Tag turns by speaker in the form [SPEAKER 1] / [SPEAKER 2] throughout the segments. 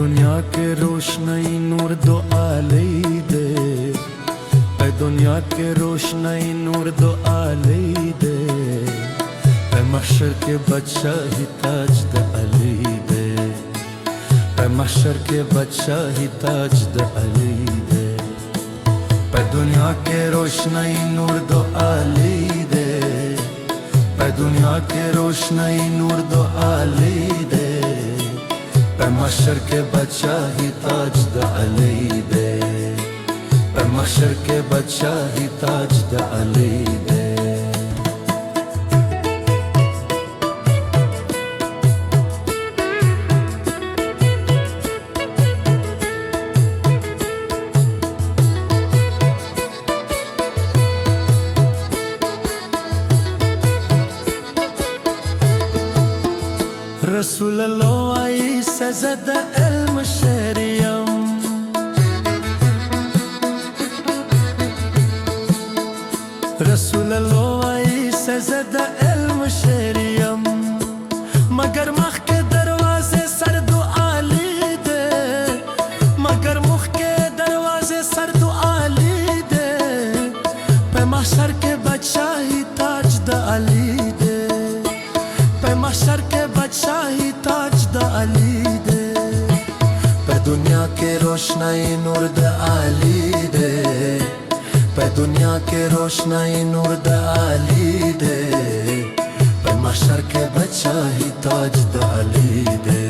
[SPEAKER 1] दुनिया के रोशनाई नूर दो आले दे, ऐ दुनिया के रोशनाई नूर दो आले दे, ऐ महशर के बच्चा ही ताज द अली दे, ऐ महशर के बच्चा ही ताज द अली दे। ऐ दुनिया के रोशनाई नूर दो आले दे, ऐ दुनिया के रोशनाई नूर दो आले दे, ऐ महशर के बच्चा ही ताज द अली दे, ऐ महशर के बच्चा ही ताज द अली दे। رسول الله عيسى زاد المشاريم، رسول الله عيسى زاد المشاريم، مگر مخ کے دروازے سر دو عالی دے، مگر مخ کے دروازے سر دو عالی دے، پہ محشر کے بادشاہی تاج دا علی دے، پہ محشر کے بادشاہی تاج دا علی دے، پہ دنیا کے روشنائی نور دا علی دے، پہ دنیا کے روشنائی نور دا علی دے، پہ محشر کے بادشاہی تاج دا علی دے،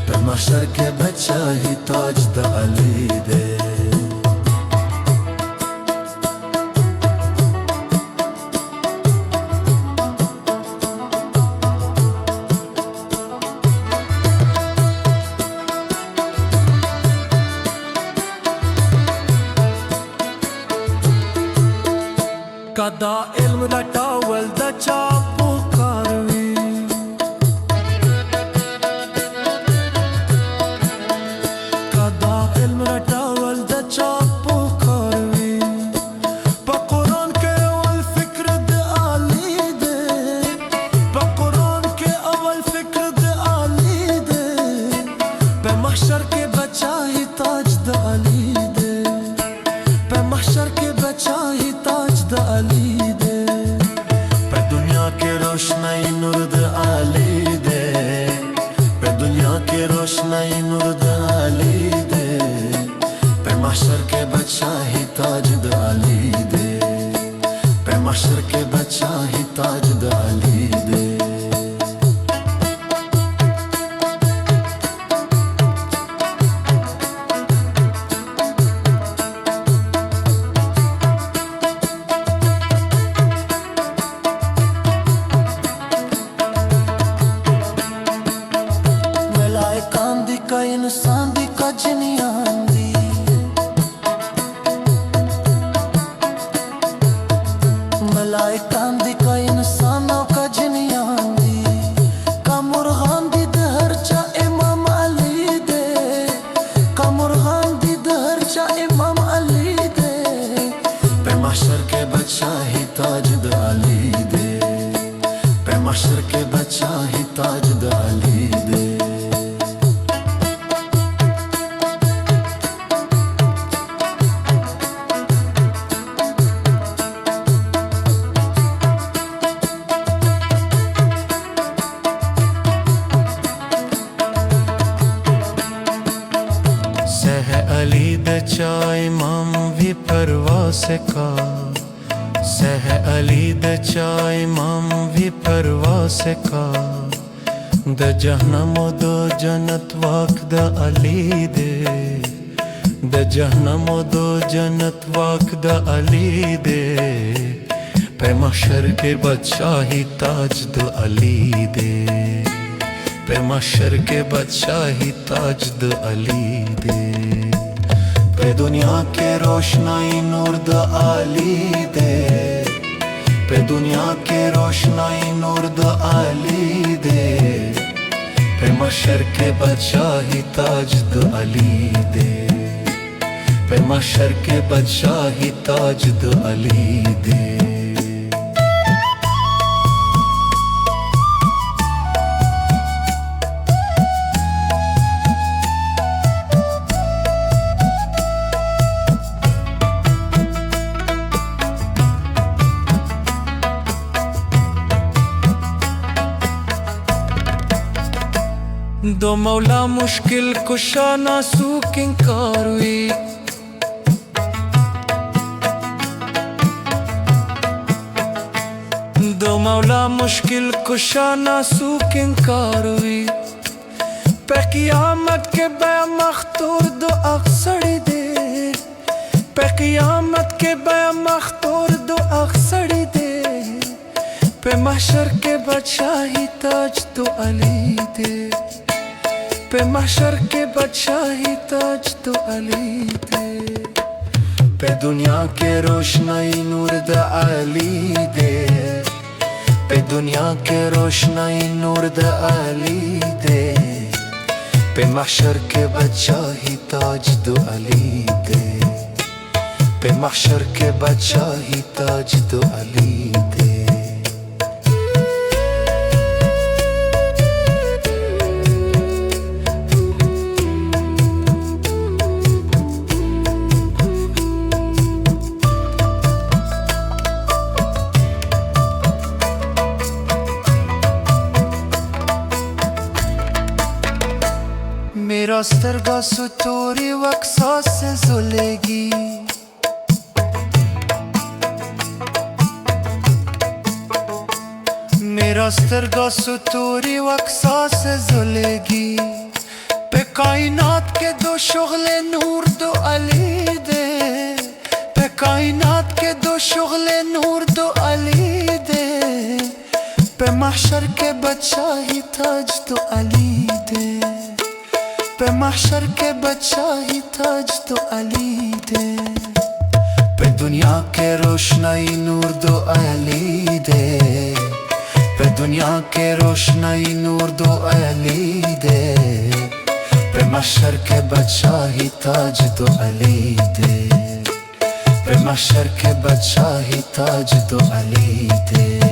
[SPEAKER 1] پہ محشر کے بادشاہی تاج دا علی دے۔ کدا علم رٹاول دا چاپو کاروی، کدا علم رٹاول دا چاپو کاروی، پا قرآن کے اول فکر دے آلی دے، پا قرآن کے اول فکر دے آلی دے، پہ محشر کے بچا ہی تاج دا علی دے، پہ محشر کے بچا ہی تاج دا علی دے، پہ دنیا کے روشنائی نور دا علی دے، پہ دنیا کے روشنائی نور دا علی دے، پہ محشر کے بادشاہی تاج دا علی دے، پہ محشر کے بادشاہی تاج دا علی دے۔ کا انسان دی کج نہیں آندی، ملائکان دی کا انسانوں کج نہیں آندی، کا مرغان دی دہر چا امام علی دے، کا مرغان دی دہر چا امام علی دے، پہ محشر کے بادشاہی تاج دا علی دے، پہ محشر کے بادشاہی تاج دا علی دے۔ علی دا چا امام بھی پرواز کا، سہ علی دا چا امام بھی پرواز کا، دا جہنم و دو جنت واک دا علی دے، دا جہنم و دو جنت واک دا علی دے، پہ محشر کے بادشاہی تاج دا علی دے، پہ محشر کے بادشاہی تاج دا علی دے، پہ دنیا کے روشنائی نور دا علی دے، پہ دنیا کے روشنائی نور دا علی دے، پہ محشر کے بادشاہی تاج دا علی دے، پہ محشر کے بادشاہی تاج دا علی دے۔ दो मौला मुश्किल कुशा नासू किंकार हुई। दो मौला मुश्किल कुशा नासू किंकार हुई। पे क़ियामत के बे मख्तूर दो अक्सड़ी दे, पे क़ियामत के बे मख्तूर दो अक्सड़ी दे, पे महशर के बादशाही ताज तो अली दे, पे महशर के बादशाही ताज तो अली दे, पे दुनिया के रोशनाई नूर द अली दे, पे दुनिया के रोशनाई नूर द अली दे, पे महशर के बादशाही ताज दो अली दे, पे महशर के बादशाही ताज दो अली दे। मेरा सरगा सुतोरी वक्सा से जुलेगी, मेरा सरगा सुतोरी वक्सा से जुलेगी, पे कायनात के दो शुगले नूर दो अली दे, पे कायनात के दो शुगले नूर दो अली दे, पे महशर के बादशाही ताज तो अली दे, पे महशर के बादशाही ताज तो अली दे, पे दुनिया के रोशनाई नूर दो अली दे, पे दुनिया के रोशनाई नूर दो अली दे, पे महशर के बादशाही ताज तो अली दे, पे महशर के बादशाही ताज तो अली दे।